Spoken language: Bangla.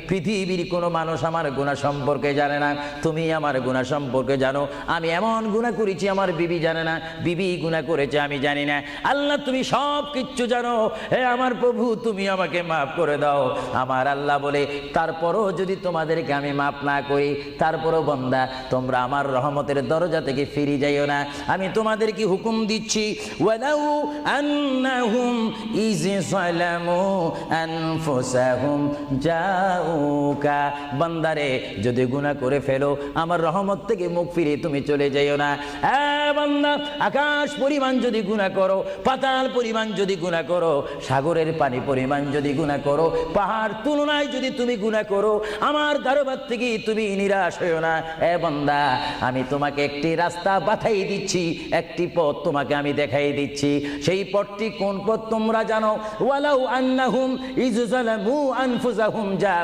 পৃথিবীর কোনো মানুষ আমার গুনাহ সম্পর্কে জানে না, তুমি আমার গুনাহ সম্পর্কে জানো। আমি এমন গুনাহ করেছি আমার বিবি জানে না, বিবি গুনাহ করেছে আমি জানি না। আল্লাহ তুমি সব কিচ্ছু জানো, হে আমার প্রভু তুমি আমাকে মাফ করে দাও। আমার আল্লাহ বলে, তারপরও যদি তোমাদেরকে আমি মাফ না করি, তারপরও বান্দা তোমরা আমার রহমতের দরজা থেকে ফিরে যাইও না। আমি তোমাদেরকে হুকুম দিচ্ছি, ওয়ালাউ আন্নাহুম ইয যালামু আনফুসাহুম জাউকা, বান্দারে যদি গুনাহ করে ফেলো আমার রহমত থেকে মুখ ফিরে তুমি চলে যাইও না। বান্দা, আকাশ পরিমাণ যদি গুনাহ করো, পাতাল পরিমাণ যদি গুনাহ করো, সাগরের পানি পরিমাণ যদি গুনাহ করো, পাহাড় তুলনায় যদি তুমি গুনাহ করো, আমার দরবার থেকে তুমি নিরাশ হইও না। বান্দা, আমি তোমাকে একটি রাস্তা বাতাই দিচ্ছি, একটি পথ তোমাকে আমি দেখাই দিচ্ছি। সেই পথটি কোন পথ তোমরা জানো? ওয়ালাউ আন্নাহুম ইয যালামু আনফুসাহুম